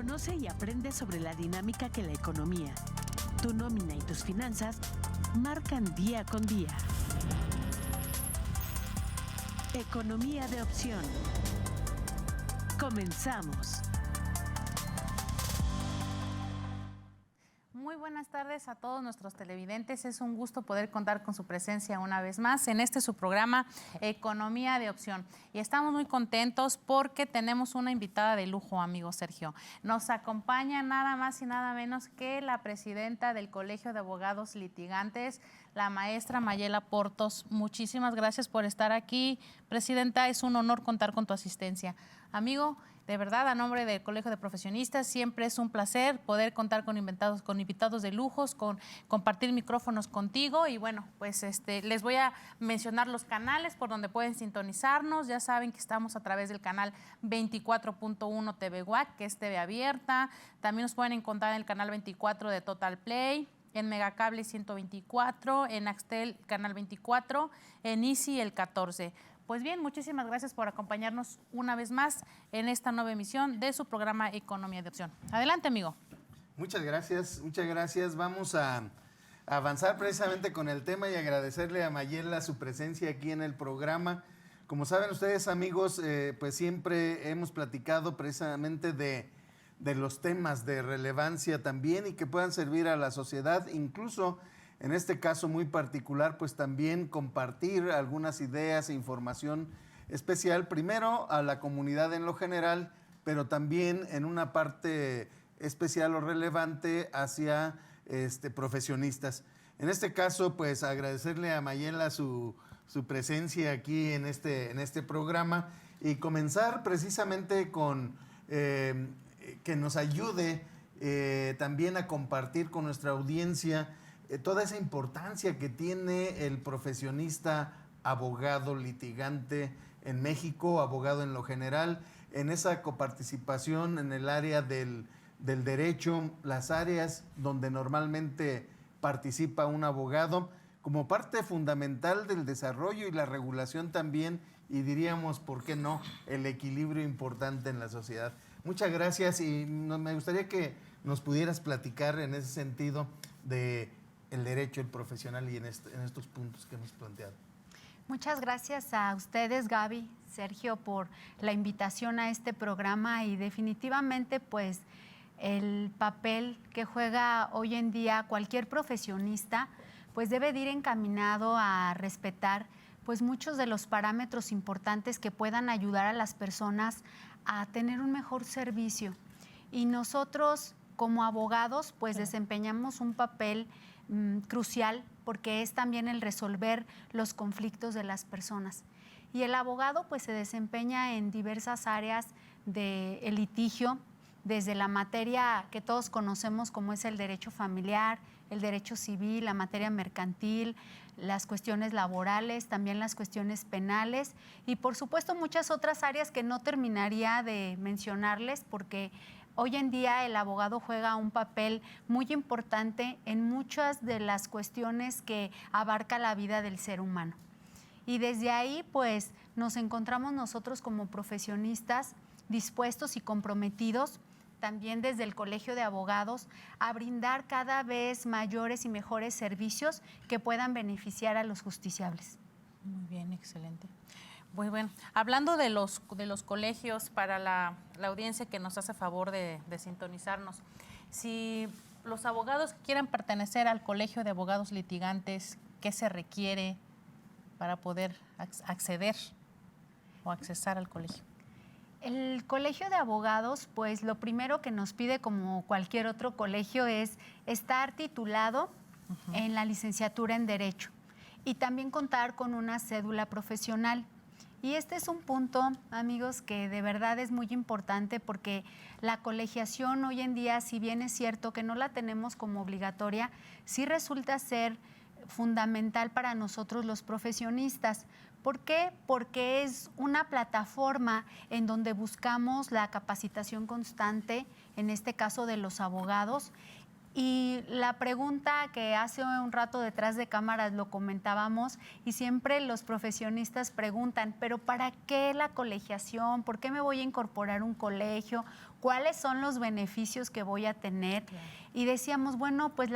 Conoce y aprende sobre la dinámica que la economía, tu nómina y tus finanzas marcan día con día. Economía de opción. Comenzamos. Muy buenas tardes a todos nuestros televidentes. Es un gusto poder contar con su presencia una vez más en su programa Economía de Opción. Y estamos muy contentos porque tenemos una invitada de lujo, amigo Sergio. Nos acompaña nada más y nada menos que la presidenta del Colegio de Abogados Litigantes, la maestra Mayela Portos. Muchísimas gracias por estar aquí, presidenta. Es un honor contar con tu asistencia. Amigo, de verdad, a nombre del Colegio de Profesionistas, siempre es un placer poder contar con invitados de lujos, compartir micrófonos contigo. Y bueno, pues les voy a mencionar los canales por donde pueden sintonizarnos. Ya saben que estamos a través del canal 24.1 TV WAC, que es TV abierta. También nos pueden encontrar en el canal 24 de Total Play, en Megacable 124, en Axtel canal 24, en Easy el 14. Pues bien, muchísimas gracias por acompañarnos una vez más en esta nueva emisión de su programa Economía de Opción. Adelante, amigo. Muchas gracias, muchas gracias. Vamos a avanzar precisamente con el tema y agradecerle a Mayela su presencia aquí en el programa. Como saben ustedes, amigos, pues siempre hemos platicado precisamente de los temas de relevancia también y que puedan servir a la sociedad, incluso en este caso muy particular, pues también compartir algunas ideas e información especial, primero a la comunidad en lo general, pero también en una parte especial o relevante hacia profesionistas. En este caso, pues agradecerle a Mayela su presencia aquí en este programa y comenzar precisamente con que nos ayude también a compartir con nuestra audiencia toda esa importancia que tiene el profesionista abogado litigante en México, abogado en lo general, en esa coparticipación en el área del derecho, las áreas donde normalmente participa un abogado, como parte fundamental del desarrollo y la regulación también, y diríamos, ¿por qué no?, el equilibrio importante en la sociedad. Muchas gracias y me gustaría que nos pudieras platicar en ese sentido de el derecho, el profesional y en estos puntos que hemos planteado. Muchas gracias a ustedes, Gaby, Sergio, por la invitación a este programa y definitivamente pues el papel que juega hoy en día cualquier profesionista pues debe de ir encaminado a respetar pues muchos de los parámetros importantes que puedan ayudar a las personas a tener un mejor servicio. Y nosotros como abogados pues desempeñamos un papel crucial porque es también el resolver los conflictos de las personas. Y el abogado pues se desempeña en diversas áreas del litigio, desde la materia que todos conocemos como es el derecho familiar, el derecho civil, la materia mercantil, las cuestiones laborales, también las cuestiones penales y por supuesto muchas otras áreas que no terminaría de mencionarles porque hoy en día el abogado juega un papel muy importante en muchas de las cuestiones que abarca la vida del ser humano. Y desde ahí, pues, nos encontramos nosotros como profesionistas dispuestos y comprometidos, también desde el Colegio de Abogados, a brindar cada vez mayores y mejores servicios que puedan beneficiar a los justiciables. Muy bien, excelente. Muy bien. Hablando de los colegios, para la audiencia que nos hace favor de sintonizarnos, si los abogados quieran pertenecer al Colegio de Abogados Litigantes, ¿qué se requiere para poder acceder o accesar al colegio? El Colegio de Abogados, pues lo primero que nos pide, como cualquier otro colegio, es estar titulado en la licenciatura en Derecho y también contar con una cédula profesional. Y este es un punto, amigos, que de verdad es muy importante porque la colegiación hoy en día, si bien es cierto que no la tenemos como obligatoria, sí resulta ser fundamental para nosotros los profesionistas. ¿Por qué? Porque es una plataforma en donde buscamos la capacitación constante, en este caso de los abogados, Y la pregunta que hace un rato detrás de cámaras lo comentábamos, y siempre los profesionistas preguntan, pero ¿para qué la colegiación? ¿Por qué me voy a incorporar un colegio? ¿Cuáles son los beneficios que voy a tener? Claro. Y decíamos, bueno, pues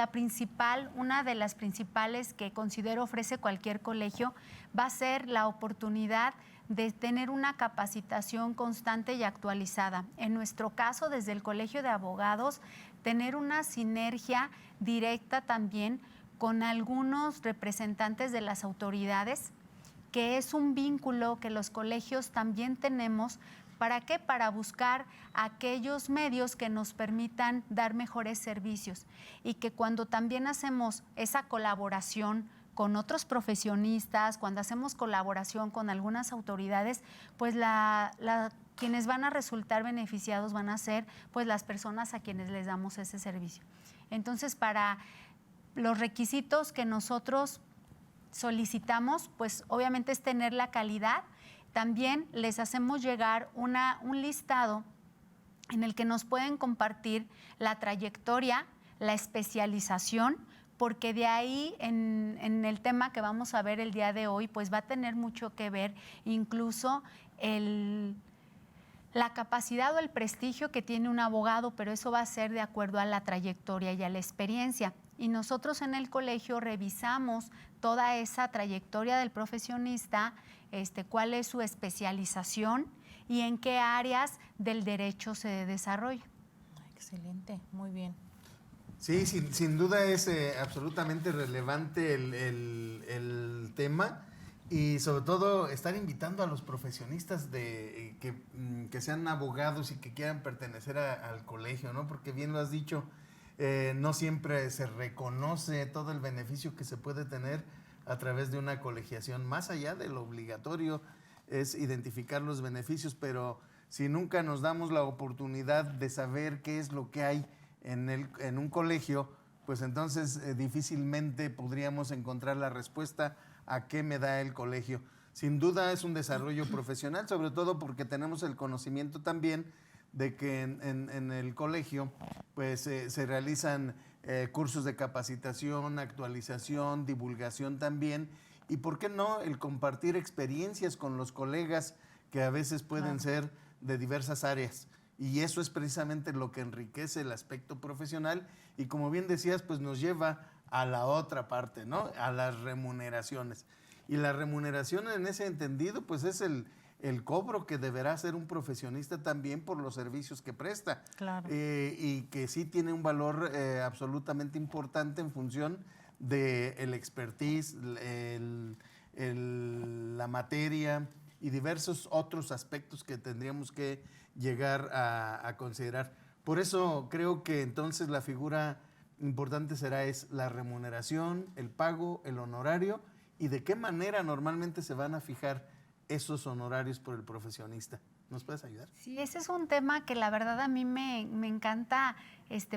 una de las principales que considero ofrece cualquier colegio va a ser la oportunidad de tener una capacitación constante y actualizada. En nuestro caso, desde el Colegio de Abogados, tener una sinergia directa también con algunos representantes de las autoridades, que es un vínculo que los colegios también tenemos. ¿Para qué? Para buscar aquellos medios que nos permitan dar mejores servicios, y que cuando también hacemos esa colaboración con otros profesionistas, cuando hacemos colaboración con algunas autoridades, pues quienes van a resultar beneficiados van a ser pues las personas a quienes les damos ese servicio. Entonces, para los requisitos que nosotros solicitamos, pues obviamente es tener la calidad. También les hacemos llegar un listado en el que nos pueden compartir la trayectoria, la especialización, porque de ahí en el tema que vamos a ver el día de hoy, pues va a tener mucho que ver incluso la capacidad o el prestigio que tiene un abogado, pero eso va a ser de acuerdo a la trayectoria y a la experiencia. Y nosotros en el colegio revisamos toda esa trayectoria del profesionista, cuál es su especialización y en qué áreas del derecho se desarrolla. Excelente, muy bien. Sí, sin duda es absolutamente relevante el tema, y sobre todo estar invitando a los profesionistas que sean abogados y que quieran pertenecer al colegio, ¿no? Porque bien lo has dicho, no siempre se reconoce todo el beneficio que se puede tener a través de una colegiación. Más allá de lo obligatorio es identificar los beneficios, pero si nunca nos damos la oportunidad de saber qué es lo que hay en un colegio, pues entonces difícilmente podríamos encontrar la respuesta a qué me da el colegio. Sin duda es un desarrollo profesional, sobre todo porque tenemos el conocimiento también de que en el colegio pues se realizan cursos de capacitación, actualización, divulgación también, y por qué no el compartir experiencias con los colegas que a veces pueden ser de diversas áreas. Y eso es precisamente lo que enriquece el aspecto profesional, y como bien decías, pues nos lleva a la otra parte, ¿no? A las remuneraciones. Y la remuneración en ese entendido, pues es el cobro que deberá hacer un profesionista también por los servicios que presta. Claro. Y que sí tiene un valor absolutamente importante en función del expertise, la materia y diversos otros aspectos que tendríamos que llegar a considerar. Por eso creo que entonces la figura importante es la remuneración, el pago, el honorario, y de qué manera normalmente se van a fijar esos honorarios por el profesionista. ¿Nos puedes ayudar? Sí, ese es un tema que la verdad a mí me encanta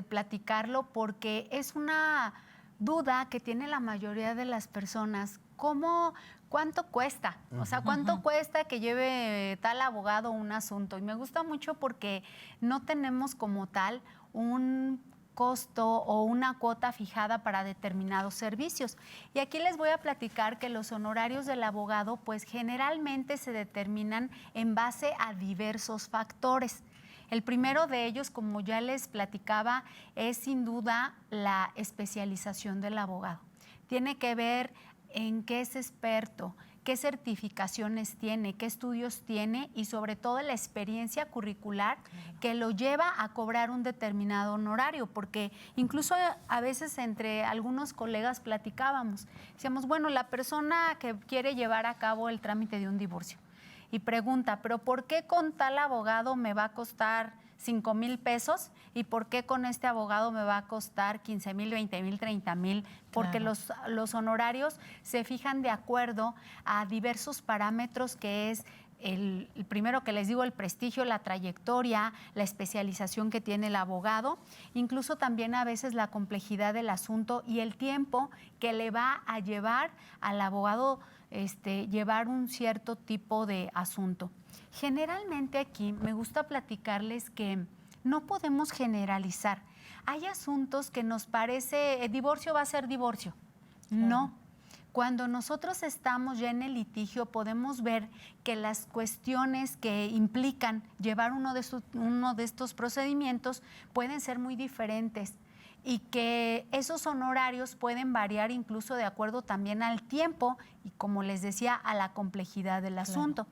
platicarlo, porque es una duda que tiene la mayoría de las personas. ¿Cuánto cuesta? O sea, ¿cuánto cuesta que lleve tal abogado un asunto? Y me gusta mucho porque no tenemos como tal un costo o una cuota fijada para determinados servicios. Y aquí les voy a platicar que los honorarios del abogado pues generalmente se determinan en base a diversos factores. El primero de ellos, como ya les platicaba, es sin duda la especialización del abogado. Tiene que ver en qué es experto, qué certificaciones tiene, qué estudios tiene, y sobre todo la experiencia curricular que lo lleva a cobrar un determinado honorario, porque incluso a veces entre algunos colegas platicábamos, decíamos, bueno, la persona que quiere llevar a cabo el trámite de un divorcio y pregunta, pero ¿por qué con tal abogado me va a costar 5,000 pesos y por qué con este abogado me va a costar 15,000, 20,000, 30,000? Porque claro, los honorarios se fijan de acuerdo a diversos parámetros, que es el primero que les digo, el prestigio, la trayectoria, la especialización que tiene el abogado, incluso también a veces la complejidad del asunto y el tiempo que le va a llevar al abogado llevar un cierto tipo de asunto. Generalmente aquí me gusta platicarles que no podemos generalizar. hay asuntos que nos parece, el divorcio va a ser divorcio. Claro. No. Cuando nosotros estamos ya en el litigio, podemos ver que las cuestiones que implican llevar uno de estos procedimientos pueden ser muy diferentes y que esos honorarios pueden variar incluso de acuerdo también al tiempo y, como les decía, a la complejidad del asunto.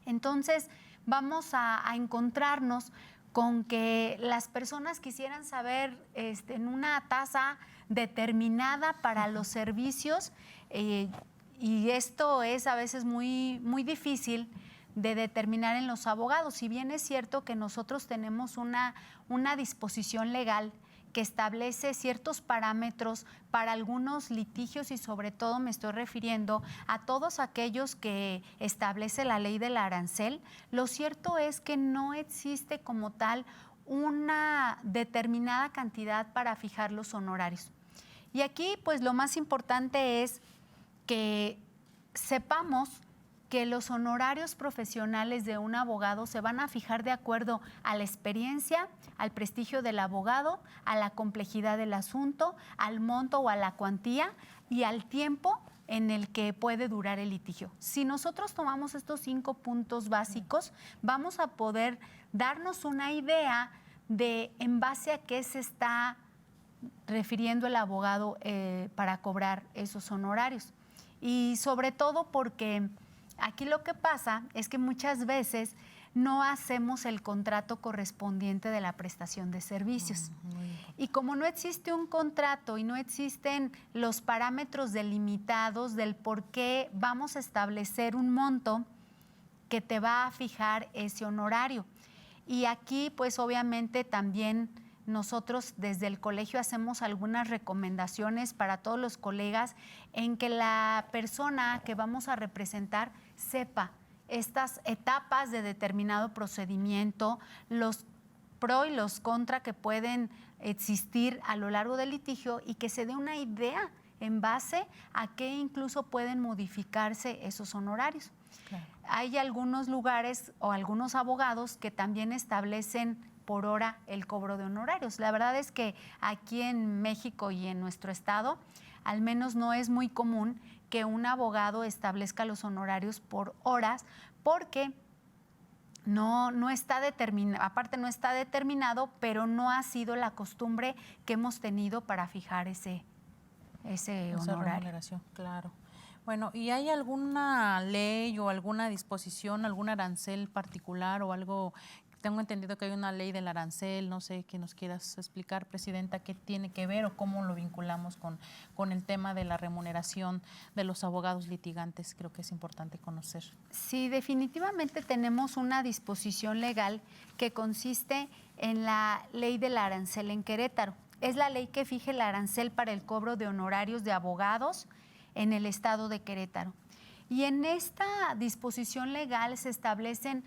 Entonces, vamos a encontrarnos con que las personas quisieran saber en una tasa determinada para los servicios y esto es a veces muy, muy difícil de determinar en los abogados. Si bien es cierto que nosotros tenemos una disposición legal que establece ciertos parámetros para algunos litigios y sobre todo me estoy refiriendo a todos aquellos que establece la ley del arancel, lo cierto es que no existe como tal una determinada cantidad para fijar los honorarios. Y aquí, pues, lo más importante es que sepamos que los honorarios profesionales de un abogado se van a fijar de acuerdo a la experiencia, al prestigio del abogado, a la complejidad del asunto, al monto o a la cuantía y al tiempo en el que puede durar el litigio. Si nosotros tomamos estos 5 puntos básicos, vamos a poder darnos una idea de en base a qué se está refiriendo el abogado para cobrar esos honorarios. Y sobre todo porque aquí lo que pasa es que muchas veces no hacemos el contrato correspondiente de la prestación de servicios. Y como no existe un contrato y no existen los parámetros delimitados del por qué vamos a establecer un monto que te va a fijar ese honorario. Y aquí, pues obviamente también nosotros desde el colegio hacemos algunas recomendaciones para todos los colegas en que la persona que vamos a representar sepa estas etapas de determinado procedimiento, los pro y los contra que pueden existir a lo largo del litigio y que se dé una idea en base a qué incluso pueden modificarse esos honorarios. Claro. Hay algunos lugares o algunos abogados que también establecen por hora el cobro de honorarios. La verdad es que aquí en México y en nuestro estado, al menos no es muy común que un abogado establezca los honorarios por horas, porque no está determinado, aparte no está determinado, pero no ha sido la costumbre que hemos tenido para fijar ese honorario. Claro. Bueno, ¿y hay alguna ley o alguna disposición, algún arancel particular o algo? Tengo entendido que hay una ley del arancel, no sé, que nos quieras explicar, Presidenta, qué tiene que ver o cómo lo vinculamos con el tema de la remuneración de los abogados litigantes. Creo que es importante conocer. Sí, definitivamente tenemos una disposición legal que consiste en la ley del arancel en Querétaro. Es la ley que fija el arancel para el cobro de honorarios de abogados en el estado de Querétaro. Y en esta disposición legal se establecen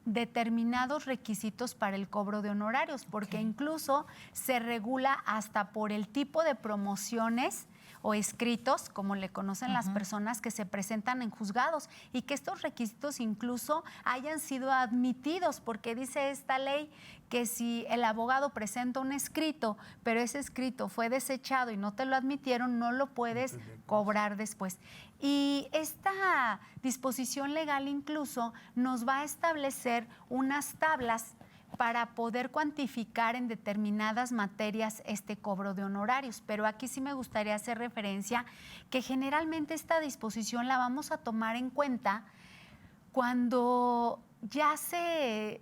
determinados requisitos para el cobro de honorarios, porque incluso se regula hasta por el tipo de promociones o escritos, como le conocen las personas que se presentan en juzgados, y que estos requisitos incluso hayan sido admitidos, porque dice esta ley que si el abogado presenta un escrito, pero ese escrito fue desechado y no te lo admitieron, no lo puedes cobrar después. Y esta disposición legal incluso nos va a establecer unas tablas para poder cuantificar en determinadas materias este cobro de honorarios. Pero aquí sí me gustaría hacer referencia que generalmente esta disposición la vamos a tomar en cuenta cuando ya se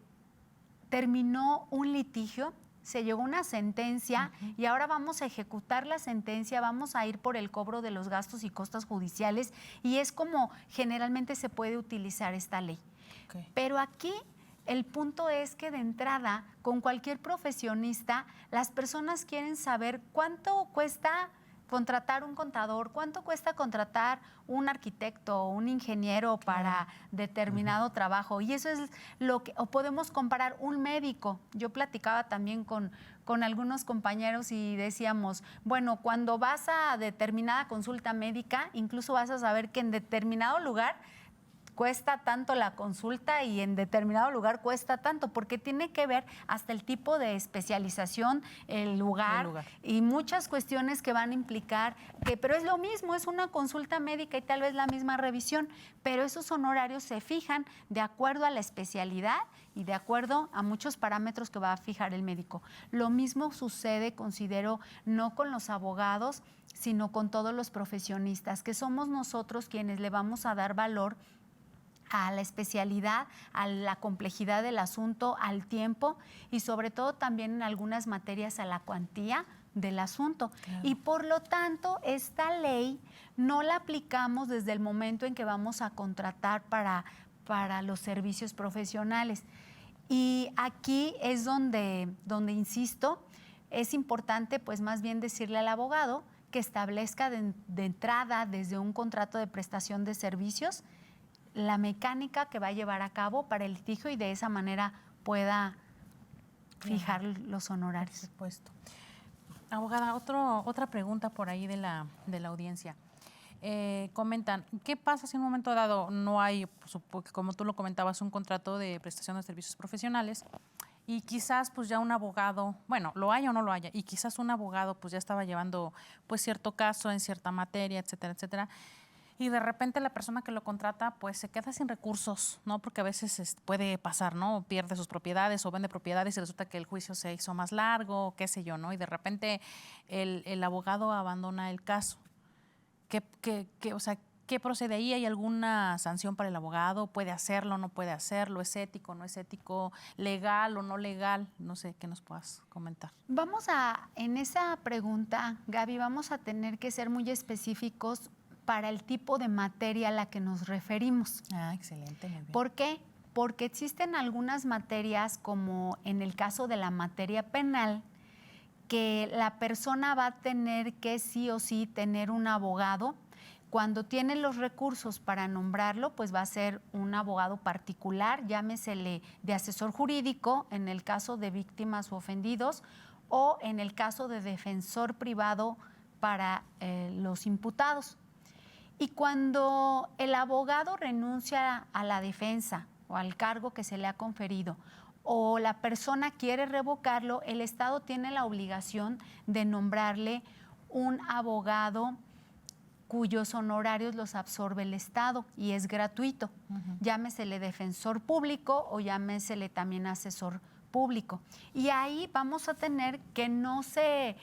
terminó un litigio, se llegó a una sentencia y ahora vamos a ejecutar la sentencia, vamos a ir por el cobro de los gastos y costas judiciales y es como generalmente se puede utilizar esta ley. Okay. Pero aquí el punto es que de entrada, con cualquier profesionista, las personas quieren saber cuánto cuesta contratar un contador, cuánto cuesta contratar un arquitecto o un ingeniero para determinado trabajo. Y eso es lo que, o podemos comparar un médico. Yo platicaba también con algunos compañeros y decíamos, bueno, cuando vas a determinada consulta médica, incluso vas a saber que en determinado lugar cuesta tanto la consulta y en determinado lugar cuesta tanto, porque tiene que ver hasta el tipo de especialización, el lugar y muchas cuestiones que van a implicar que, pero es lo mismo, es una consulta médica y tal vez la misma revisión, pero esos honorarios se fijan de acuerdo a la especialidad y de acuerdo a muchos parámetros que va a fijar el médico. Lo mismo sucede, considero, no con los abogados, sino con todos los profesionistas, que somos nosotros quienes le vamos a dar valor a la especialidad, a la complejidad del asunto, al tiempo y sobre todo también en algunas materias a la cuantía del asunto. Claro. Y por lo tanto, esta ley no la aplicamos desde el momento en que vamos a contratar para los servicios profesionales. Y aquí es donde insisto, es importante pues más bien decirle al abogado que establezca de entrada desde un contrato de prestación de servicios la mecánica que va a llevar a cabo para el litigio y de esa manera pueda fijar los honorarios. Por supuesto. Abogada, otra pregunta por ahí de la audiencia. Comentan, ¿qué pasa si en un momento dado no hay, como tú lo comentabas, un contrato de prestación de servicios profesionales y quizás pues ya un abogado, bueno, lo haya o no lo haya, y quizás un abogado pues ya estaba llevando pues cierto caso en cierta materia, etcétera, etcétera, y de repente la persona que lo contrata pues se queda sin recursos, ¿no? Porque a veces puede pasar, ¿no? Pierde sus propiedades o vende propiedades y resulta que el juicio se hizo más largo, qué sé yo, ¿no? Y de repente el abogado abandona el caso. ¿Qué procede ahí? ¿Hay alguna sanción para el abogado? ¿Puede hacerlo, no puede hacerlo? ¿Es ético, no es ético? ¿Legal o no legal? No sé, ¿qué nos puedas comentar? En esa pregunta, Gaby, vamos a tener que ser muy específicos para el tipo de materia a la que nos referimos. Ah, excelente, muy bien. ¿Por qué? Porque existen algunas materias, como en el caso de la materia penal, que la persona va a tener que sí o sí tener un abogado. Cuando tiene los recursos para nombrarlo, pues va a ser un abogado particular, llámesele de asesor jurídico en el caso de víctimas o ofendidos, o en el caso de defensor privado para los imputados. Y cuando el abogado renuncia a la defensa o al cargo que se le ha conferido, o la persona quiere revocarlo, el Estado tiene la obligación de nombrarle un abogado cuyos honorarios los absorbe el Estado y es gratuito. Llámesele defensor público o llámesele también asesor público. Y ahí vamos a tener que no se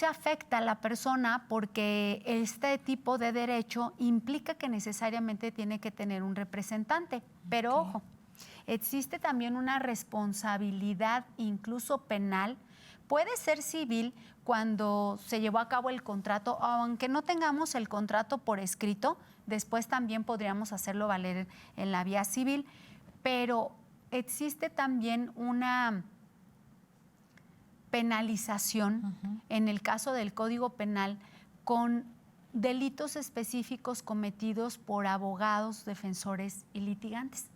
afecta a la persona, porque este tipo de derecho implica que necesariamente tiene que tener un representante. Pero ojo, existe también una responsabilidad incluso penal, puede ser civil cuando se llevó a cabo el contrato, aunque no tengamos el contrato por escrito, después también podríamos hacerlo valer en la vía civil, pero existe también una penalización en el caso del Código Penal con delitos específicos cometidos por abogados, defensores y litigantes.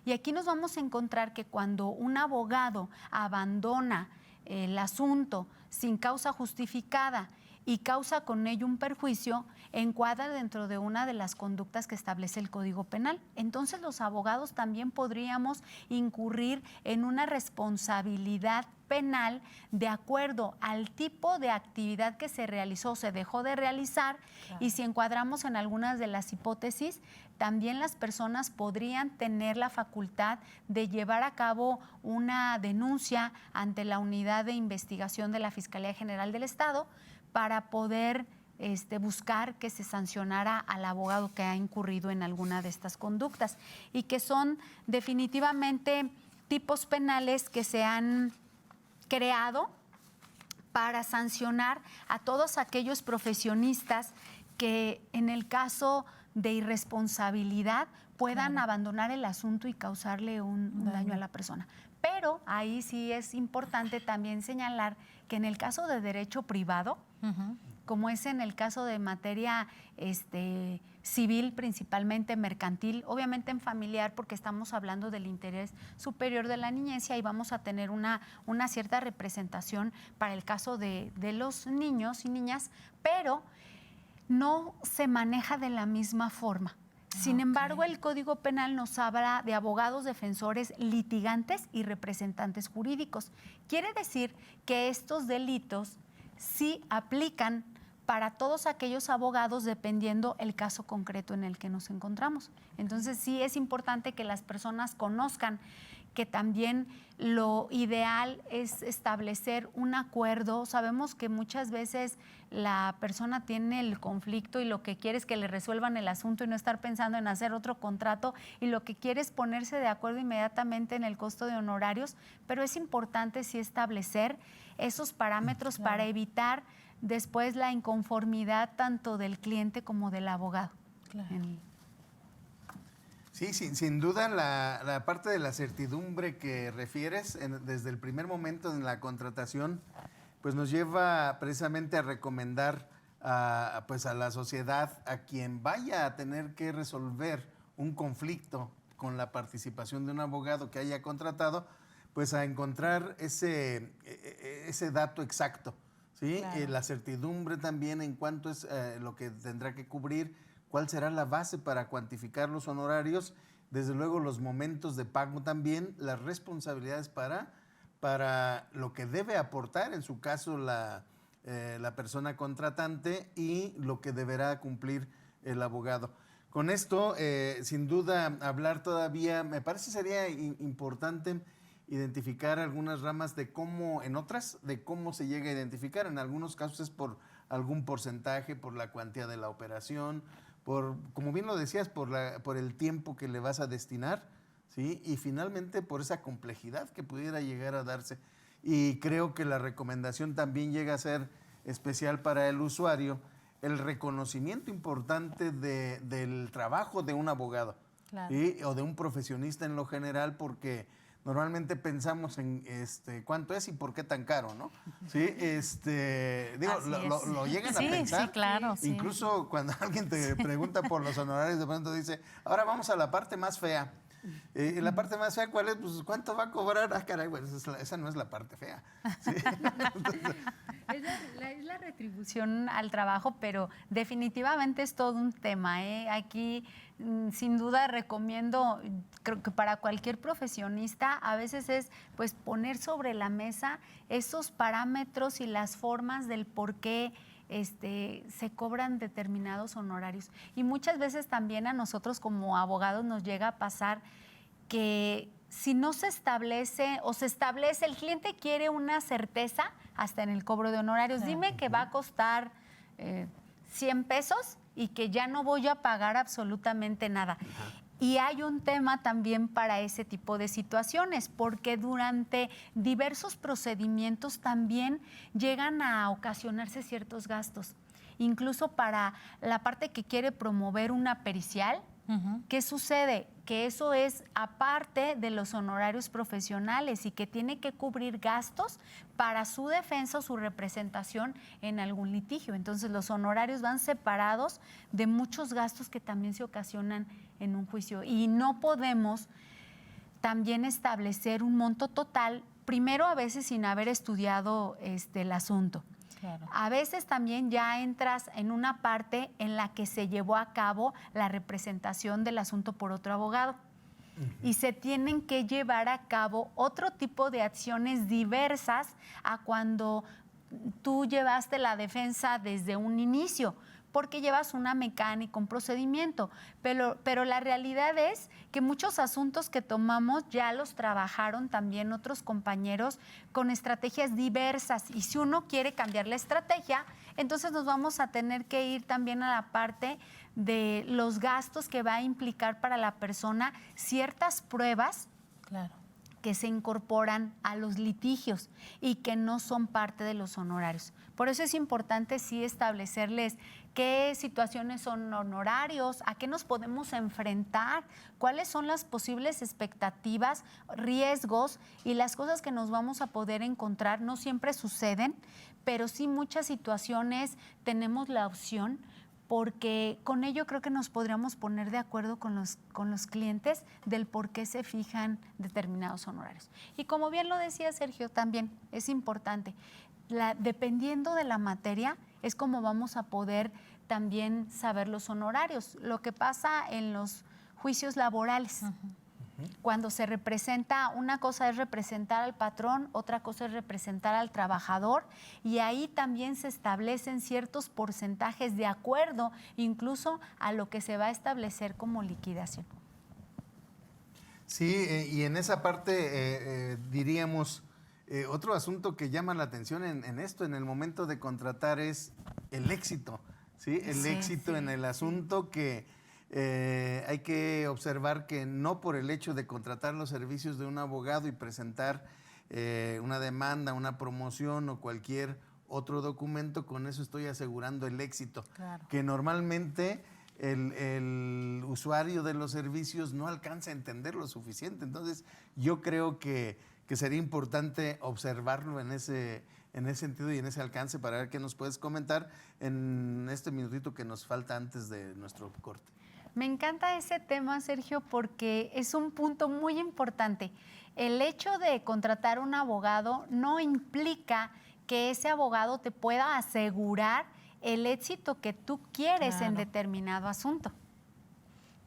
Y aquí nos vamos a encontrar que cuando un abogado abandona el asunto sin causa justificada y causa con ello un perjuicio, encuadra dentro de una de las conductas que establece el Código Penal. Entonces los abogados también podríamos incurrir en una responsabilidad penal de acuerdo al tipo de actividad que se realizó, se dejó de realizar. Claro. Y si encuadramos en algunas de las hipótesis, también las personas podrían tener la facultad de llevar a cabo una denuncia ante la Unidad de Investigación de la Fiscalía General del Estado para poder buscar que se sancionara al abogado que ha incurrido en alguna de estas conductas, y que son definitivamente tipos penales que se han creado para sancionar a todos aquellos profesionistas que en el caso de irresponsabilidad puedan abandonar el asunto y causarle un daño a la persona. Pero ahí sí es importante también señalar que en el caso de derecho privado, como es en el caso de materia civil, principalmente mercantil, obviamente en familiar, porque estamos hablando del interés superior de la niñez, y ahí vamos a tener una cierta representación para el caso de los niños y niñas, pero no se maneja de la misma forma. Sin embargo, el Código Penal nos habla de abogados, defensores, litigantes y representantes jurídicos. Quiere decir que estos delitos sí aplican para todos aquellos abogados dependiendo el caso concreto en el que nos encontramos. Entonces sí es importante que las personas conozcan que también lo ideal es establecer un acuerdo. Sabemos que muchas veces la persona tiene el conflicto y lo que quiere es que le resuelvan el asunto y no estar pensando en hacer otro contrato, y lo que quiere es ponerse de acuerdo inmediatamente en el costo de honorarios, pero es importante sí establecer esos parámetros para evitar después la inconformidad tanto del cliente como del abogado. Claro. Sí, sin duda la parte de la certidumbre que refieres desde el primer momento en la contratación, pues nos lleva precisamente a recomendar pues a la sociedad, a quien vaya a tener que resolver un conflicto con la participación de un abogado que haya contratado, pues a encontrar ese dato exacto, ¿sí? Claro. La certidumbre también en cuánto es lo que tendrá que cubrir, cuál será la base para cuantificar los honorarios, desde luego los momentos de pago también, las responsabilidades para lo que debe aportar, en su caso la persona contratante, y lo que deberá cumplir el abogado. Con esto, sin duda, hablar todavía, me parece sería importante identificar algunas ramas de cómo, en otras, de cómo se llega a identificar. En algunos casos es por algún porcentaje, por la cuantía de la operación, como bien lo decías, por el tiempo que le vas a destinar, ¿sí? Y finalmente por esa complejidad que pudiera llegar a darse. Y creo que la recomendación también llega a ser especial para el usuario, el reconocimiento importante del trabajo de un abogado, Claro. ¿sí? O de un profesionista en lo general, porque normalmente pensamos en cuánto es y por qué tan caro, ¿no? Sí, digo, Así lo llegan a Sí, pensar. sí, claro, sí. Incluso cuando alguien te pregunta por los honorarios, de pronto dice, ahora vamos a la parte más fea. La parte más fea, ¿cuál es? Pues, ¿cuánto va a cobrar? Ah, caray, bueno, esa no es la parte fea. ¿Sí? Es la retribución al trabajo, pero definitivamente es todo un tema, ¿eh? Aquí, sin duda, recomiendo, creo que para cualquier profesionista, a veces es pues poner sobre la mesa esos parámetros y las formas del por qué se cobran determinados honorarios. Y muchas veces también a nosotros como abogados nos llega a pasar que si no se establece o se establece, el cliente quiere una certeza hasta en el cobro de honorarios. Claro. Dime que va a costar 100 pesos y que ya no voy a pagar absolutamente nada. Y hay un tema también para ese tipo de situaciones, porque durante diversos procedimientos también llegan a ocasionarse ciertos gastos. Incluso para la parte que quiere promover una pericial, ¿qué sucede? Que eso es aparte de los honorarios profesionales y que tiene que cubrir gastos para su defensa o su representación en algún litigio. Entonces los honorarios van separados de muchos gastos que también se ocasionan en un juicio. Y no podemos también establecer un monto total, primero a veces sin haber estudiado el asunto. Claro. A veces también ya entras en una parte en la que se llevó a cabo la representación del asunto por otro abogado. Y se tienen que llevar a cabo otro tipo de acciones diversas a cuando tú llevaste la defensa desde un inicio, porque llevas una mecánica, un procedimiento. Pero la realidad es que muchos asuntos que tomamos ya los trabajaron también otros compañeros con estrategias diversas. Y si uno quiere cambiar la estrategia, entonces nos vamos a tener que ir también a la parte de los gastos que va a implicar para la persona ciertas pruebas. Claro. Que se incorporan a los litigios y que no son parte de los honorarios. Por eso es importante sí establecerles qué situaciones son honorarios, a qué nos podemos enfrentar, cuáles son las posibles expectativas, riesgos y las cosas que nos vamos a poder encontrar. No siempre suceden, pero sí muchas situaciones tenemos la opción, porque con ello creo que nos podríamos poner de acuerdo con los clientes del por qué se fijan determinados honorarios. Y como bien lo decía Sergio, también es importante, dependiendo de la materia, es como vamos a poder también saber los honorarios. Lo que pasa en los juicios laborales. Cuando se representa, una cosa es representar al patrón, otra cosa es representar al trabajador, y ahí también se establecen ciertos porcentajes de acuerdo incluso a lo que se va a establecer como liquidación. Sí, y en esa parte diríamos, otro asunto que llama la atención en esto, en el momento de contratar, es el éxito, ¿sí? El éxito en el asunto que hay que observar que no por el hecho de contratar los servicios de un abogado y presentar una demanda, una promoción o cualquier otro documento, con eso estoy asegurando el éxito. Claro. Que normalmente el usuario de los servicios no alcanza a entender lo suficiente. Entonces, yo creo que sería importante observarlo en ese sentido y en ese alcance, para ver qué nos puedes comentar en este minutito que nos falta antes de nuestro corte. Me encanta ese tema, Sergio, porque es un punto muy importante. El hecho de contratar un abogado no implica que ese abogado te pueda asegurar el éxito que tú quieres en determinado asunto.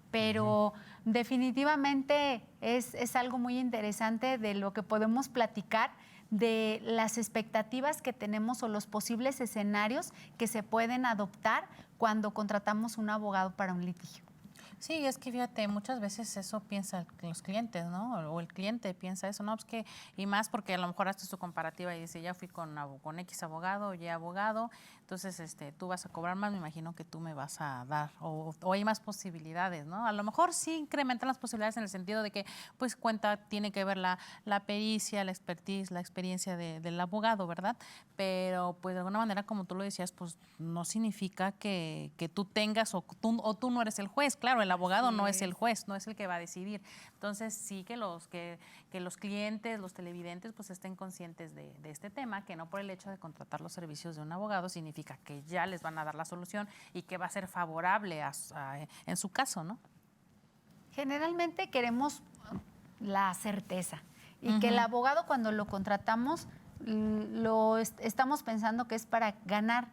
Pero definitivamente es algo muy interesante de lo que podemos platicar, de las expectativas que tenemos o los posibles escenarios que se pueden adoptar cuando contratamos un abogado para un litigio. Sí, es que fíjate, muchas veces eso piensan los clientes, ¿no? O el cliente piensa eso, ¿no? Pues que, y más porque a lo mejor haces tu comparativa y dice, ya fui con X abogado, Y abogado, entonces tú vas a cobrar más, me imagino que tú me vas a dar, o hay más posibilidades, ¿no? A lo mejor sí incrementan las posibilidades en el sentido de que, pues, tiene que ver la pericia, la expertise, la experiencia del abogado, ¿verdad? Pero, pues, de alguna manera, como tú lo decías, pues, no significa que tú tengas o tú no eres el juez. Claro, el abogado no es el juez, no es el que va a decidir. Entonces, sí que los clientes, los televidentes, pues, estén conscientes de este tema, que no por el hecho de contratar los servicios de un abogado significa que ya les van a dar la solución y que va a ser favorable en su caso, ¿no? Generalmente queremos la certeza y que el abogado, cuando lo contratamos, estamos pensando que es para ganar,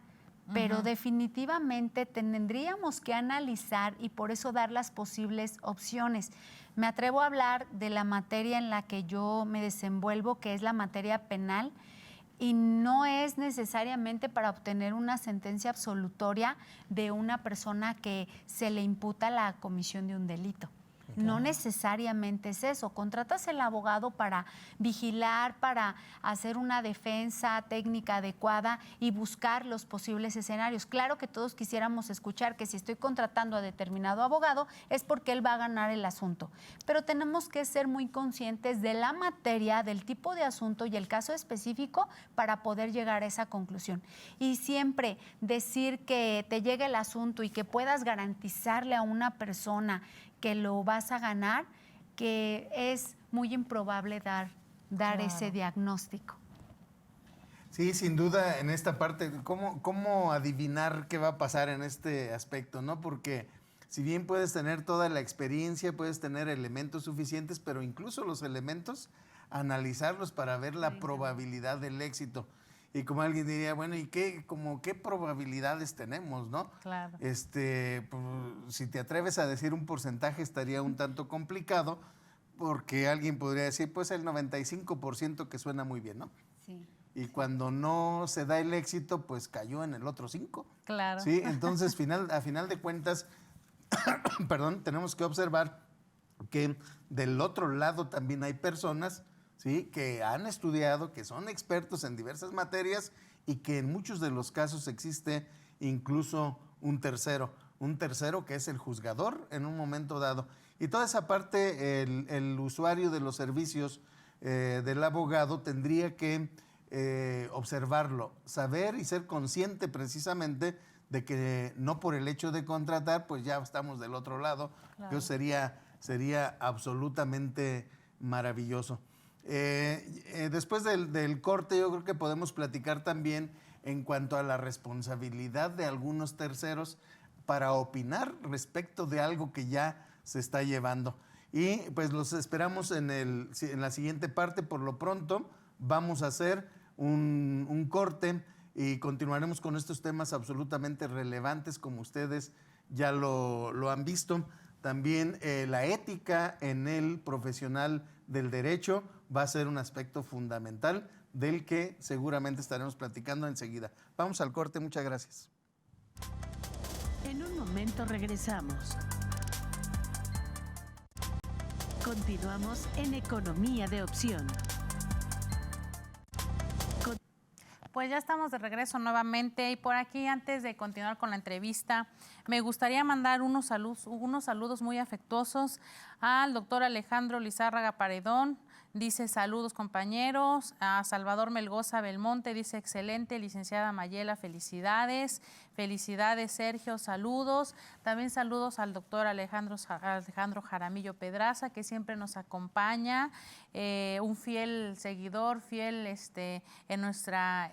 pero definitivamente tendríamos que analizar y por eso dar las posibles opciones. Me atrevo a hablar de la materia en la que yo me desenvuelvo, que es la materia penal, y no es necesariamente para obtener una sentencia absolutoria de una persona que se le imputa la comisión de un delito. No necesariamente es eso. Contratas el abogado para vigilar, para hacer una defensa técnica adecuada y buscar los posibles escenarios. Claro que todos quisiéramos escuchar que si estoy contratando a determinado abogado es porque él va a ganar el asunto. Pero tenemos que ser muy conscientes de la materia, del tipo de asunto y el caso específico para poder llegar a esa conclusión. Y siempre decir que te llegue el asunto y que puedas garantizarle a una persona que lo vas a ganar, que es muy improbable dar ese diagnóstico. Sí, sin duda, en esta parte, ¿cómo adivinar qué va a pasar en este aspecto, ¿no? Porque si bien puedes tener toda la experiencia, puedes tener elementos suficientes, pero incluso los elementos, analizarlos para ver la probabilidad del éxito. Y como alguien diría, bueno, ¿y qué probabilidades tenemos, no? Claro. Pues, si te atreves a decir un porcentaje estaría un tanto complicado, porque alguien podría decir, pues el 95% que suena muy bien, ¿no? Sí. Y cuando no se da el éxito, pues cayó en el otro 5. Claro. Sí, entonces a final de cuentas, perdón, tenemos que observar que del otro lado también hay personas, ¿sí?, que han estudiado, que son expertos en diversas materias y que en muchos de los casos existe incluso un tercero que es el juzgador en un momento dado. Y toda esa parte, el usuario de los servicios del abogado tendría que observarlo, saber y ser consciente precisamente de que no por el hecho de contratar, pues ya estamos del otro lado. Claro. Eso sería absolutamente maravilloso. Después del corte, yo creo que podemos platicar también en cuanto a la responsabilidad de algunos terceros para opinar respecto de algo que ya se está llevando. Y pues los esperamos en la siguiente parte. Por lo pronto vamos a hacer un corte y continuaremos con estos temas absolutamente relevantes, como ustedes ya lo han visto. También la ética en el profesional del derecho va a ser un aspecto fundamental del que seguramente estaremos platicando enseguida. Vamos al corte, muchas gracias. En un momento regresamos. Continuamos en Economía de Opción. Pues ya estamos de regreso nuevamente y por aquí, antes de continuar con la entrevista, me gustaría mandar unos saludos muy afectuosos al doctor Alejandro Lizárraga Paredón. Dice: saludos, compañeros. A Salvador Melgoza Belmonte dice: excelente, licenciada Mayela, felicidades. Felicidades, Sergio, saludos. También saludos al doctor Alejandro Jaramillo Pedraza, que siempre nos acompaña, un fiel seguidor, fiel en nuestra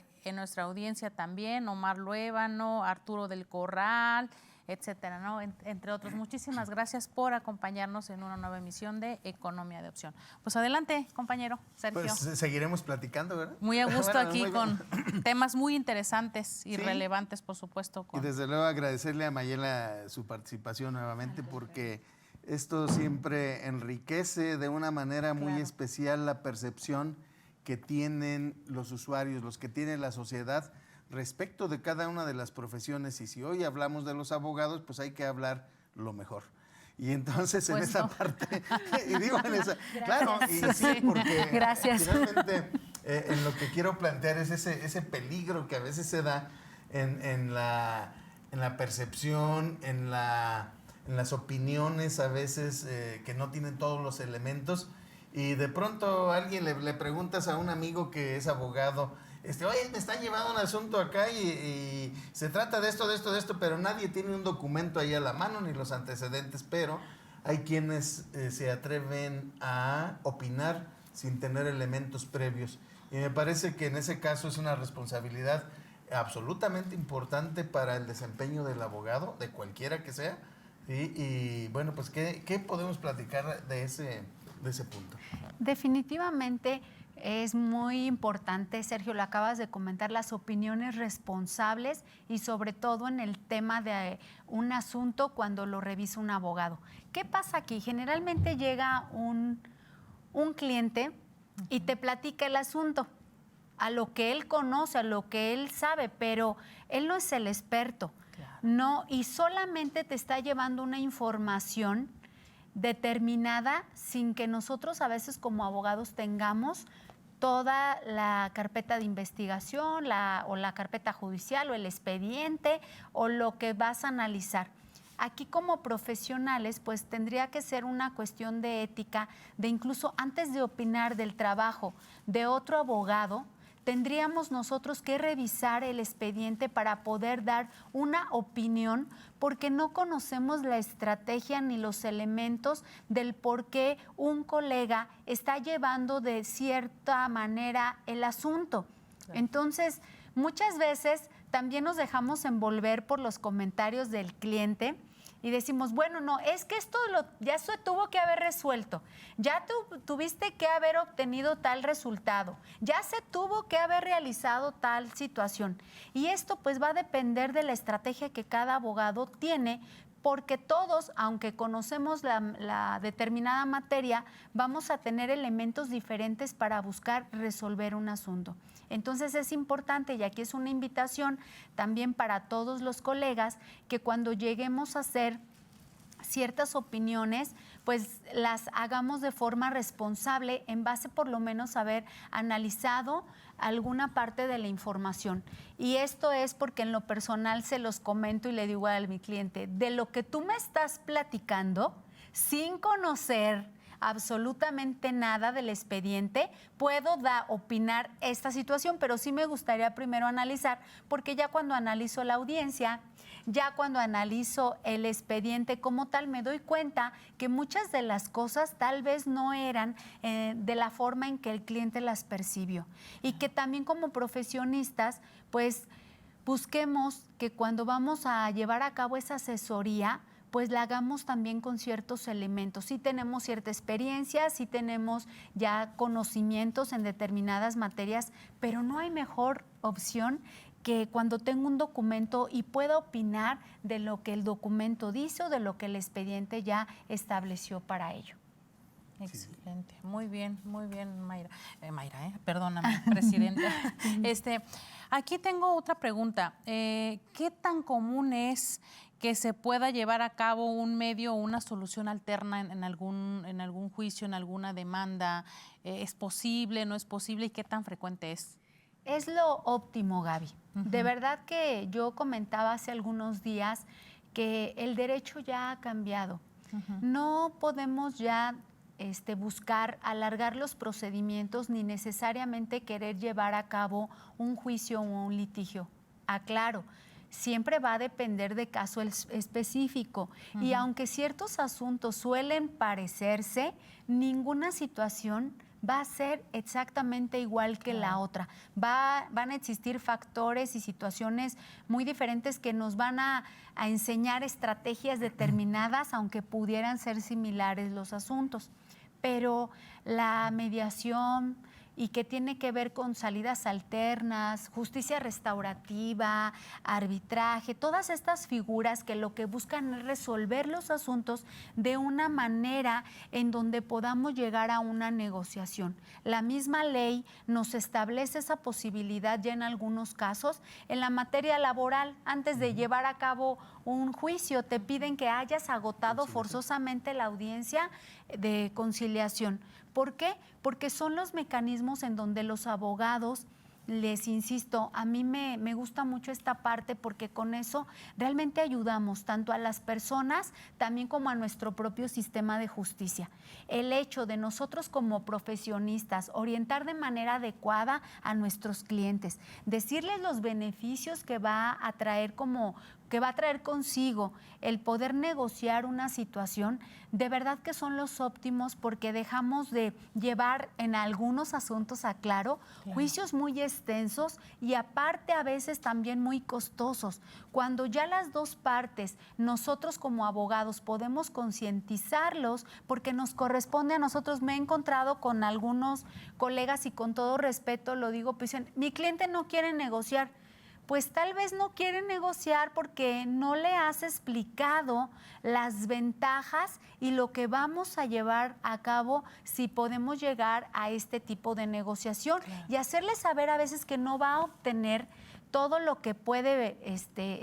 audiencia también. Omar Luébano, Arturo del Corral, etcétera, ¿no? Entre otros. Muchísimas gracias por acompañarnos en una nueva emisión de Economía de Opción. Pues adelante, compañero Sergio. Pues seguiremos platicando, ¿verdad? Muy a gusto Bueno, aquí con temas muy interesantes y sí, relevantes, por supuesto. Y desde luego agradecerle a Mayela su participación nuevamente, porque esto siempre enriquece de una manera muy especial la percepción que tienen los usuarios, los que tiene la sociedad respecto de cada una de las profesiones. Y si hoy hablamos de los abogados, pues hay que hablar lo mejor. Y entonces en esa parte, y digo en esa, claro, y sí, porque finalmente en lo que quiero plantear es ese peligro que a veces se da en la percepción, en las opiniones a veces que no tienen todos los elementos, y de pronto a alguien le preguntas a un amigo que es abogado, oye, me están llevando un asunto acá y se trata de esto, pero nadie tiene un documento ahí a la mano ni los antecedentes, pero hay quienes se atreven a opinar sin tener elementos previos. Y me parece que en ese caso es una responsabilidad absolutamente importante para el desempeño del abogado, de cualquiera que sea. Y bueno, pues, ¿qué podemos platicar de ese punto? Definitivamente es muy importante, Sergio, lo acabas de comentar, las opiniones responsables y sobre todo en el tema de un asunto cuando lo revisa un abogado. ¿Qué pasa aquí? Generalmente llega un cliente y te platica el asunto, a lo que él conoce, a lo que él sabe, pero él no es el experto, no, y solamente te está llevando una información determinada sin que nosotros a veces como abogados tengamos toda la carpeta de investigación o la carpeta judicial o el expediente o lo que vas a analizar. Aquí como profesionales pues tendría que ser una cuestión de ética, de incluso antes de opinar del trabajo de otro abogado, tendríamos nosotros que revisar el expediente para poder dar una opinión, porque no conocemos la estrategia ni los elementos del por qué un colega está llevando de cierta manera el asunto. Claro. Entonces, muchas veces también nos dejamos envolver por los comentarios del cliente y decimos, bueno, no, es que esto ya se tuvo que haber resuelto, ya tuviste que haber obtenido tal resultado, ya se tuvo que haber realizado tal situación. Y esto pues va a depender de la estrategia que cada abogado tiene, porque todos, aunque conocemos la determinada materia, vamos a tener elementos diferentes para buscar resolver un asunto. Entonces es importante, y aquí es una invitación también para todos los colegas, que cuando lleguemos a hacer ciertas opiniones, pues las hagamos de forma responsable en base por lo menos a haber analizado alguna parte de la información. Y esto es porque en lo personal se los comento y le digo a mi cliente, de lo que tú me estás platicando, sin conocer absolutamente nada del expediente, puedo opinar esta situación, pero sí me gustaría primero analizar, porque ya cuando analizo la audiencia, ya cuando analizo el expediente como tal, me doy cuenta que muchas de las cosas tal vez no eran de la forma en que el cliente las percibió. Y que también como profesionistas, pues busquemos que cuando vamos a llevar a cabo esa asesoría, pues la hagamos también con ciertos elementos. Sí tenemos cierta experiencia, sí tenemos ya conocimientos en determinadas materias, pero no hay mejor opción que cuando tengo un documento y pueda opinar de lo que el documento dice o de lo que el expediente ya estableció para ello. Excelente, muy bien, Mayra. Perdóname, presidenta. Aquí tengo otra pregunta. ¿Qué tan común es que se pueda llevar a cabo un medio o una solución alterna en algún juicio, en alguna demanda? ¿Es posible, no es posible y qué tan frecuente es? Es lo óptimo, Gaby. De verdad que yo comentaba hace algunos días que el derecho ya ha cambiado. No podemos ya buscar alargar los procedimientos ni necesariamente querer llevar a cabo un juicio o un litigio. Aclaro, siempre va a depender de caso específico y aunque ciertos asuntos suelen parecerse, ninguna situación va a ser exactamente igual que la otra. Van a existir factores y situaciones muy diferentes que nos van a enseñar estrategias determinadas, aunque pudieran ser similares los asuntos. Pero la mediación y que tiene que ver con salidas alternas, justicia restaurativa, arbitraje, todas estas figuras que lo que buscan es resolver los asuntos de una manera en donde podamos llegar a una negociación. La misma ley nos establece esa posibilidad ya en algunos casos. En la materia laboral, antes de llevar a cabo un juicio, te piden que hayas agotado forzosamente la audiencia de conciliación. ¿Por qué? Porque son los mecanismos en donde los abogados, les insisto, a mí me gusta mucho esta parte porque con eso realmente ayudamos tanto a las personas también como a nuestro propio sistema de justicia. El hecho de nosotros como profesionistas orientar de manera adecuada a nuestros clientes, decirles los beneficios que va a traer consigo el poder negociar una situación, de verdad que son los óptimos porque dejamos de llevar en algunos asuntos, aclaro, juicios muy extensos y aparte a veces también muy costosos. Cuando ya las dos partes, nosotros como abogados podemos concientizarlos porque nos corresponde a nosotros. Me he encontrado con algunos colegas y con todo respeto lo digo, pues dicen, mi cliente no quiere negociar. Pues tal vez no quiere negociar porque no le has explicado las ventajas y lo que vamos a llevar a cabo si podemos llegar a este tipo de negociación y hacerle saber a veces que no va a obtener todo lo que puede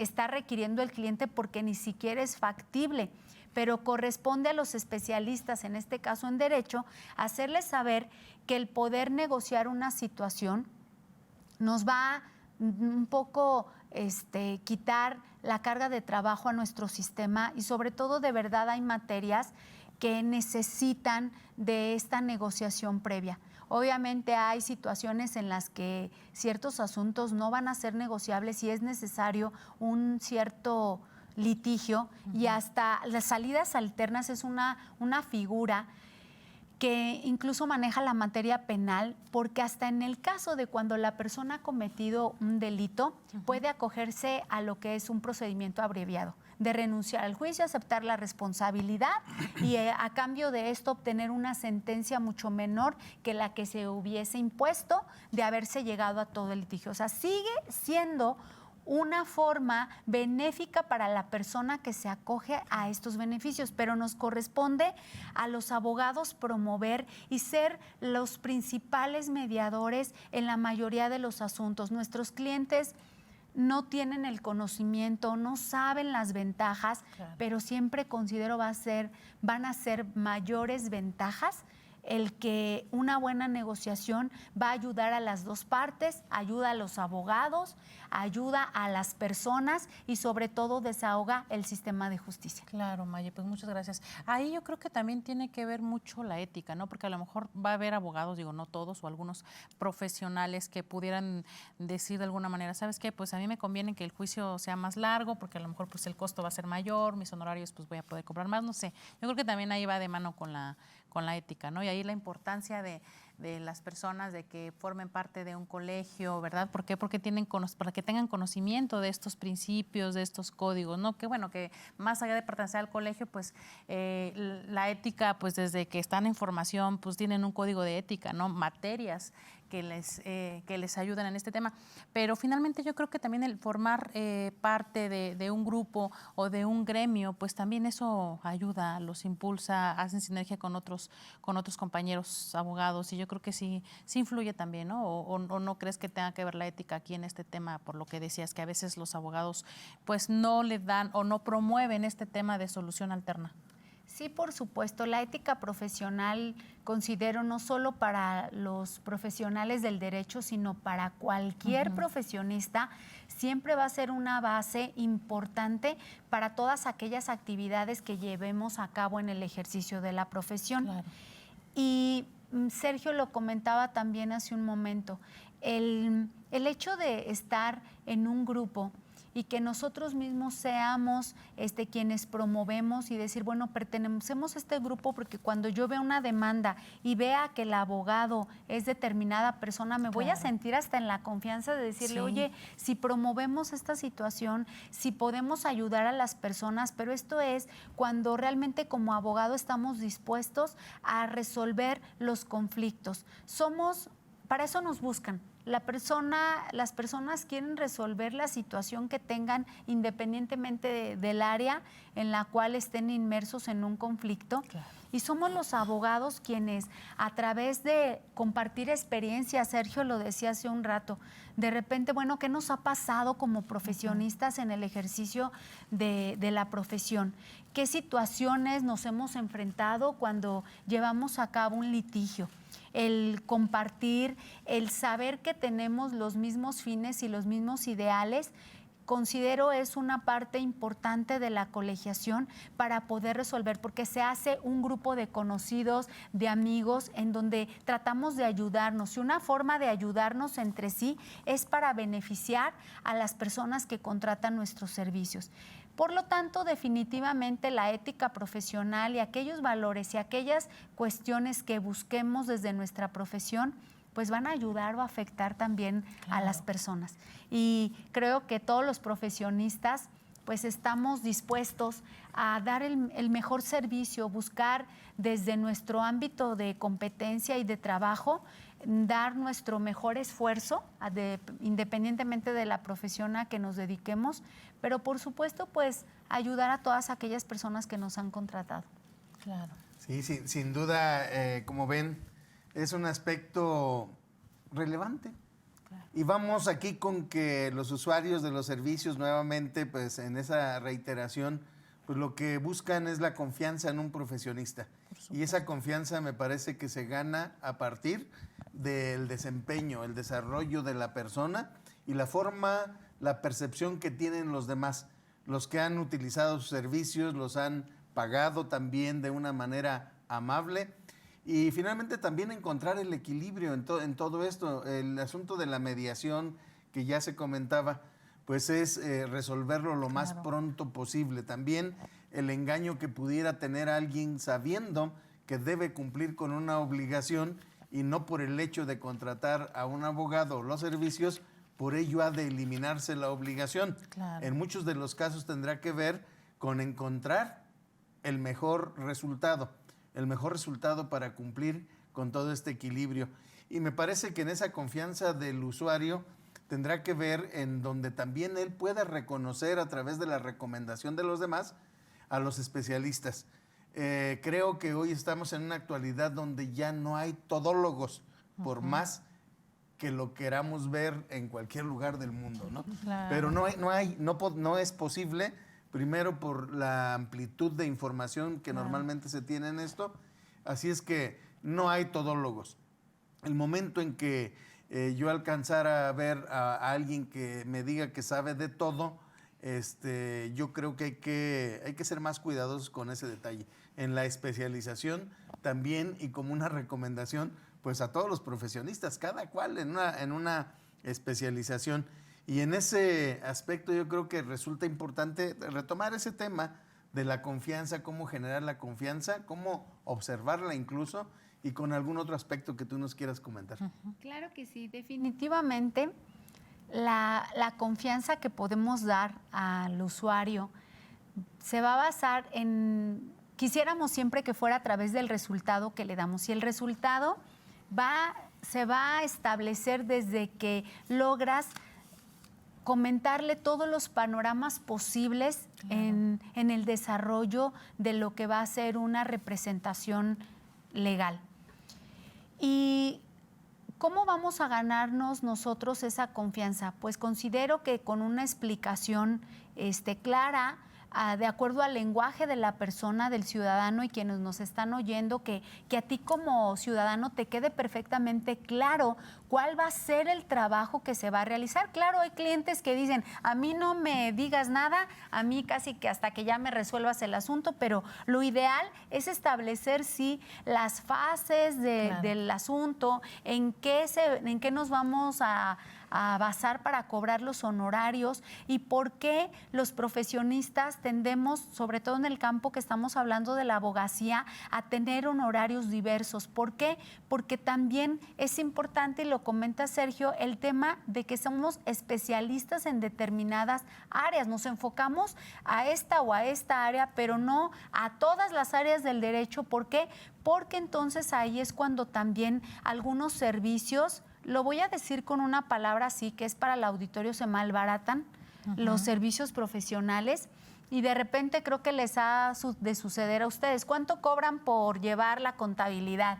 estar requiriendo el cliente porque ni siquiera es factible. Pero corresponde a los especialistas, en este caso en derecho, hacerles saber que el poder negociar una situación nos va a un poco quitar la carga de trabajo a nuestro sistema y sobre todo de verdad hay materias que necesitan de esta negociación previa. Obviamente hay situaciones en las que ciertos asuntos no van a ser negociables y es necesario un cierto litigio y hasta las salidas alternas es una figura que incluso maneja la materia penal, porque hasta en el caso de cuando la persona ha cometido un delito, puede acogerse a lo que es un procedimiento abreviado, de renunciar al juicio, aceptar la responsabilidad y a cambio de esto obtener una sentencia mucho menor que la que se hubiese impuesto de haberse llegado a todo el litigio. O sea, sigue siendo una forma benéfica para la persona que se acoge a estos beneficios, pero nos corresponde a los abogados promover y ser los principales mediadores en la mayoría de los asuntos. Nuestros clientes no tienen el conocimiento, no saben las ventajas, pero siempre considero van a ser mayores ventajas el que una buena negociación va a ayudar a las dos partes, ayuda a los abogados, ayuda a las personas y sobre todo desahoga el sistema de justicia. Claro, Maye, pues muchas gracias. Ahí yo creo que también tiene que ver mucho la ética, ¿no? Porque a lo mejor va a haber abogados, digo, no todos, o algunos profesionales que pudieran decir de alguna manera, ¿sabes qué? Pues a mí me conviene que el juicio sea más largo porque a lo mejor pues el costo va a ser mayor, mis honorarios pues voy a poder cobrar más, no sé. Yo creo que también ahí va de mano con la ética, ¿no? Y ahí la importancia de las personas de que formen parte de un colegio, ¿verdad? ¿Por qué? Porque para que tengan conocimiento de estos principios, de estos códigos, ¿no? Que bueno, que más allá de pertenecer al colegio, pues la ética, pues desde que están en formación, pues tienen un código de ética, ¿no? Materias que les ayuden en este tema. Pero finalmente yo creo que también el formar parte de un grupo o de un gremio, pues también eso ayuda, los impulsa, hacen sinergia con otros compañeros abogados, y yo creo que sí influye también, ¿no? O no crees que tenga que ver la ética aquí en este tema, por lo que decías, que a veces los abogados pues no le dan o no promueven este tema de solución alterna. Sí, por supuesto. La ética profesional, considero, no solo para los profesionales del derecho, sino para cualquier profesionista, siempre va a ser una base importante para todas aquellas actividades que llevemos a cabo en el ejercicio de la profesión. Claro. Y Sergio lo comentaba también hace un momento, el hecho de estar en un grupo y que nosotros mismos seamos quienes promovemos y decir, bueno, pertenecemos a este grupo porque cuando yo vea una demanda y vea que el abogado es determinada persona, me voy a sentir hasta en la confianza de decirle, oye, si promovemos esta situación, si podemos ayudar a las personas, pero esto es cuando realmente como abogado estamos dispuestos a resolver los conflictos. Para eso nos buscan. Las personas quieren resolver la situación que tengan independientemente del área en la cual estén inmersos en un conflicto. Claro. Y somos los abogados quienes, a través de compartir experiencias, Sergio lo decía hace un rato, de repente, bueno, ¿qué nos ha pasado como profesionistas en el ejercicio de la profesión? ¿Qué situaciones nos hemos enfrentado cuando llevamos a cabo un litigio? El compartir, el saber que tenemos los mismos fines y los mismos ideales, considero es una parte importante de la colegiación para poder resolver, porque se hace un grupo de conocidos, de amigos, en donde tratamos de ayudarnos. Y una forma de ayudarnos entre sí es para beneficiar a las personas que contratan nuestros servicios. Por lo tanto, definitivamente la ética profesional y aquellos valores y aquellas cuestiones que busquemos desde nuestra profesión, pues van a ayudar o a afectar también a las personas. Y creo que todos los profesionistas pues estamos dispuestos a dar el mejor servicio, buscar desde nuestro ámbito de competencia y de trabajo, dar nuestro mejor esfuerzo, independientemente de la profesión a que nos dediquemos, pero por supuesto, pues ayudar a todas aquellas personas que nos han contratado. Claro. Sí, sin duda, como ven, es un aspecto relevante. Claro. Y vamos aquí con que los usuarios de los servicios, nuevamente, pues en esa reiteración, pues lo que buscan es la confianza en un profesionista. Y esa confianza me parece que se gana a partir del desempeño, el desarrollo de la persona y la forma, la percepción que tienen los demás. Los que han utilizado sus servicios, los han pagado también de una manera amable. Y finalmente también encontrar el equilibrio en todo esto. El asunto de la mediación que ya se comentaba, pues es resolverlo lo más pronto posible. También el engaño que pudiera tener alguien sabiendo que debe cumplir con una obligación y no por el hecho de contratar a un abogado o los servicios, por ello ha de eliminarse la obligación. Claro. En muchos de los casos tendrá que ver con encontrar el mejor resultado para cumplir con todo este equilibrio. Y me parece que en esa confianza del usuario tendrá que ver en donde también él pueda reconocer a través de la recomendación de los demás a los especialistas. Creo que hoy estamos en una actualidad donde ya no hay todólogos, por más que lo queramos ver en cualquier lugar del mundo, ¿no? Claro. Pero no es posible, primero por la amplitud de información que normalmente se tiene en esto, así es que no hay todólogos. El momento en que yo alcanzara a ver a alguien que me diga que sabe de todo, yo creo que hay que ser más cuidadosos con ese detalle. En la especialización también, y como una recomendación, pues a todos los profesionistas, cada cual en una especialización. Y en ese aspecto yo creo que resulta importante retomar ese tema de la confianza, cómo generar la confianza, cómo observarla incluso, y con algún otro aspecto que tú nos quieras comentar. Claro que sí, definitivamente la confianza que podemos dar al usuario se va a basar quisiéramos siempre que fuera a través del resultado que le damos. Y el resultado va se va a establecer desde que logras comentarle todos los panoramas posibles en el desarrollo de lo que va a ser una representación legal. ¿Y cómo vamos a ganarnos nosotros esa confianza? Pues considero que con una explicación clara, de acuerdo al lenguaje de la persona, del ciudadano y quienes nos están oyendo, que a ti como ciudadano te quede perfectamente claro cuál va a ser el trabajo que se va a realizar. Claro, hay clientes que dicen, a mí no me digas nada, a mí casi que hasta que ya me resuelvas el asunto, pero lo ideal es establecer, sí, las fases del asunto, en qué nos vamos a basar para cobrar los honorarios y por qué los profesionistas tendemos, sobre todo en el campo que estamos hablando de la abogacía, a tener honorarios diversos. ¿Por qué? Porque también es importante, y lo comenta Sergio, el tema de que somos especialistas en determinadas áreas. Nos enfocamos a esta o a esta área, pero no a todas las áreas del derecho. ¿Por qué? Porque entonces ahí es cuando también algunos servicios, lo voy a decir con una palabra así, que es para el auditorio, se malbaratan los servicios profesionales y de repente creo que les ha de suceder a ustedes. ¿Cuánto cobran por llevar la contabilidad?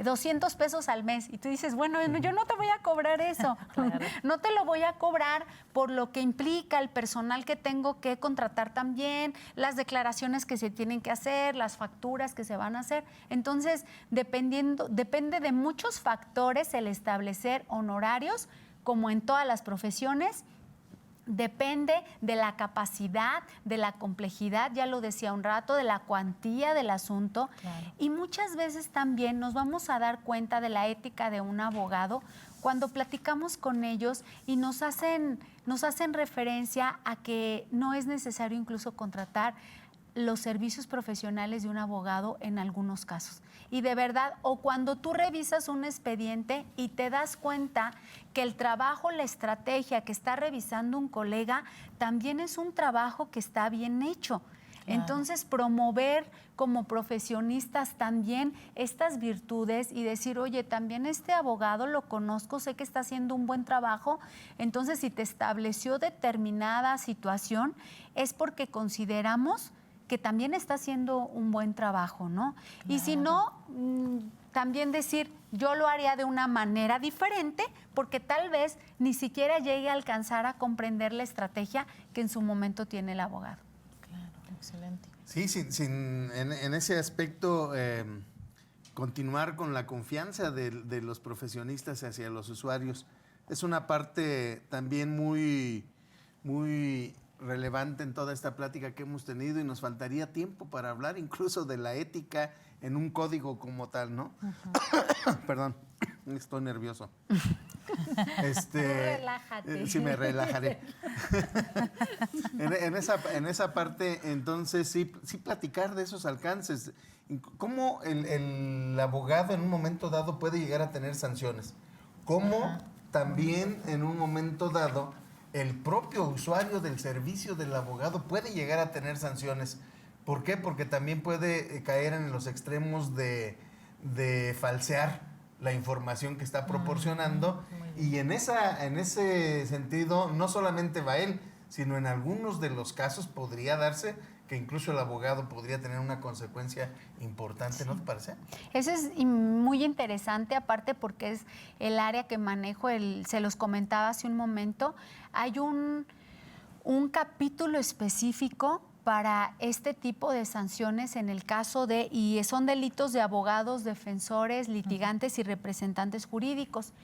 200 pesos al mes. Y tú dices, bueno, yo no te voy a cobrar eso. Claro. No te lo voy a cobrar por lo que implica el personal que tengo que contratar también, las declaraciones que se tienen que hacer, las facturas que se van a hacer. Entonces, depende de muchos factores el establecer honorarios, como en todas las profesiones. Depende de la capacidad, de la complejidad, ya lo decía un rato, de la cuantía del asunto. Claro. Y muchas veces también nos vamos a dar cuenta de la ética de un abogado cuando platicamos con ellos y nos hacen referencia a que no es necesario incluso contratar los servicios profesionales de un abogado en algunos casos. Y de verdad, o cuando tú revisas un expediente y te das cuenta que el trabajo, la estrategia que está revisando un colega, también es un trabajo que está bien hecho. Claro. Entonces, promover como profesionistas también estas virtudes y decir, oye, también este abogado lo conozco, sé que está haciendo un buen trabajo, entonces si te estableció determinada situación es porque consideramos que también está haciendo un buen trabajo, ¿no? Claro. Y si no, también decir, yo lo haría de una manera diferente, porque tal vez ni siquiera llegue a alcanzar a comprender la estrategia que en su momento tiene el abogado. Claro, excelente. Sí, en ese aspecto, continuar con la confianza de los profesionistas hacia los usuarios es una parte también muy relevante en toda esta plática que hemos tenido, y nos faltaría tiempo para hablar incluso de la ética en un código como tal, ¿no? Perdón, estoy nervioso. Relájate. Sí, me relajaré. en esa parte, entonces, sí platicar de esos alcances. ¿Cómo el abogado en un momento dado puede llegar a tener sanciones? ¿Cómo también en un momento dado el propio usuario del servicio del abogado puede llegar a tener sanciones? ¿Por qué? Porque también puede caer en los extremos de falsear la información que está proporcionando, y en ese sentido no solamente va él, sino en algunos de los casos podría darse que incluso el abogado podría tener una consecuencia importante, ¿no te parece? Eso es muy interesante, aparte porque es el área que manejo, se los comentaba hace un momento. Hay un capítulo específico para este tipo de sanciones en el caso y son delitos de abogados, defensores, litigantes y representantes jurídicos.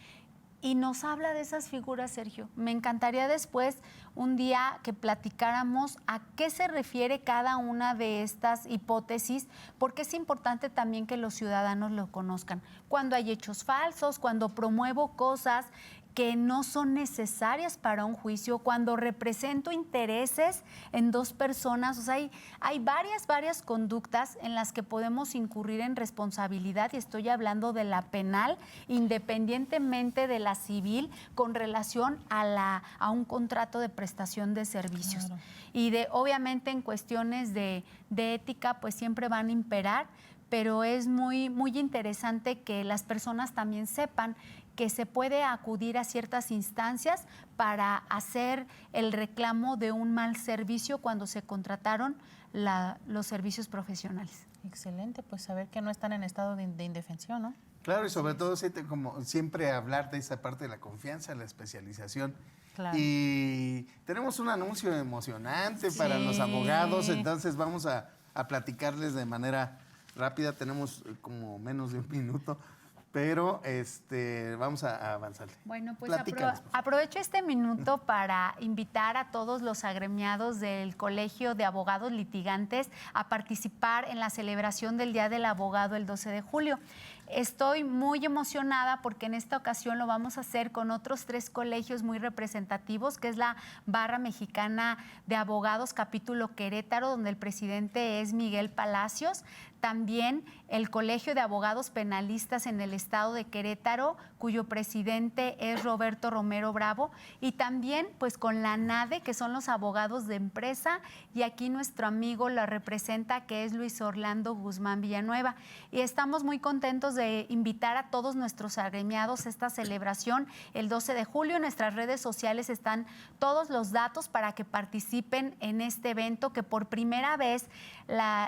Y nos habla de esas figuras, Sergio. Me encantaría después un día que platicáramos a qué se refiere cada una de estas hipótesis, porque es importante también que los ciudadanos lo conozcan. Cuando hay hechos falsos, cuando promuevo cosas que no son necesarias para un juicio, cuando represento intereses en dos personas. O sea, hay varias conductas en las que podemos incurrir en responsabilidad, y estoy hablando de la penal, independientemente de la civil, con relación a un contrato de prestación de servicios. Claro. Y obviamente en cuestiones de ética, pues siempre van a imperar, pero es muy interesante que las personas también sepan que se puede acudir a ciertas instancias para hacer el reclamo de un mal servicio cuando se contrataron los servicios profesionales. Excelente, pues saber que no están en estado de indefensión, ¿no? Claro, y sobre todo como siempre hablar de esa parte de la confianza, la especialización. Claro. Y tenemos un anuncio emocionante para los abogados, entonces vamos a platicarles de manera rápida. Tenemos como menos de un minuto, pero vamos a avanzarle. Bueno, pues Platícanos, por favor. aprovecho este minuto para invitar a todos los agremiados del Colegio de Abogados Litigantes a participar en la celebración del Día del Abogado el 12 de julio. Estoy muy emocionada porque en esta ocasión lo vamos a hacer con otros 3 colegios muy representativos, que es la Barra Mexicana de Abogados Capítulo Querétaro, donde el presidente es Miguel Palacios. También el Colegio de Abogados Penalistas en el estado de Querétaro, cuyo presidente es Roberto Romero Bravo. Y también pues con la NADE, que son los abogados de empresa. Y aquí nuestro amigo la representa, que es Luis Orlando Guzmán Villanueva. Y estamos muy contentos de invitar a todos nuestros agremiados a esta celebración el 12 de julio. En nuestras redes sociales están todos los datos para que participen en este evento, que por primera vez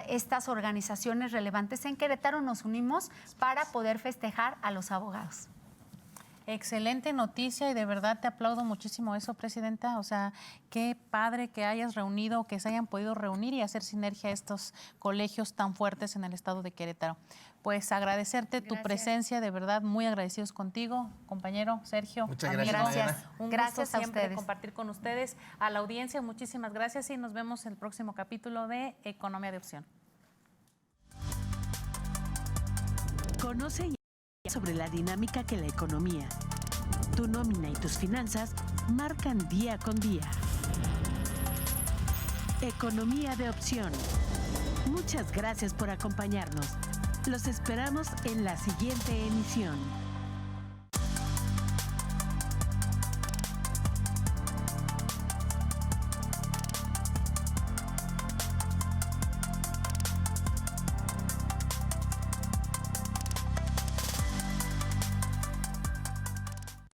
estas organizaciones relevantes en Querétaro nos unimos para poder festejar a los abogados. Excelente noticia y de verdad te aplaudo muchísimo eso, Presidenta. O sea, qué padre que hayas reunido, que se hayan podido reunir y hacer sinergia a estos colegios tan fuertes en el estado de Querétaro. Pues agradecerte tu presencia, de verdad, muy agradecidos contigo, compañero Sergio. Muchas amigo. gracias. Un Gracias gusto a siempre ustedes. compartir con ustedes. A la audiencia, muchísimas gracias y nos vemos en el próximo capítulo de Economía de Opción. Conoce sobre la dinámica que la economía, tu nómina y tus finanzas marcan día con día. Economía de Opción. Muchas gracias por acompañarnos. Los esperamos en la siguiente emisión.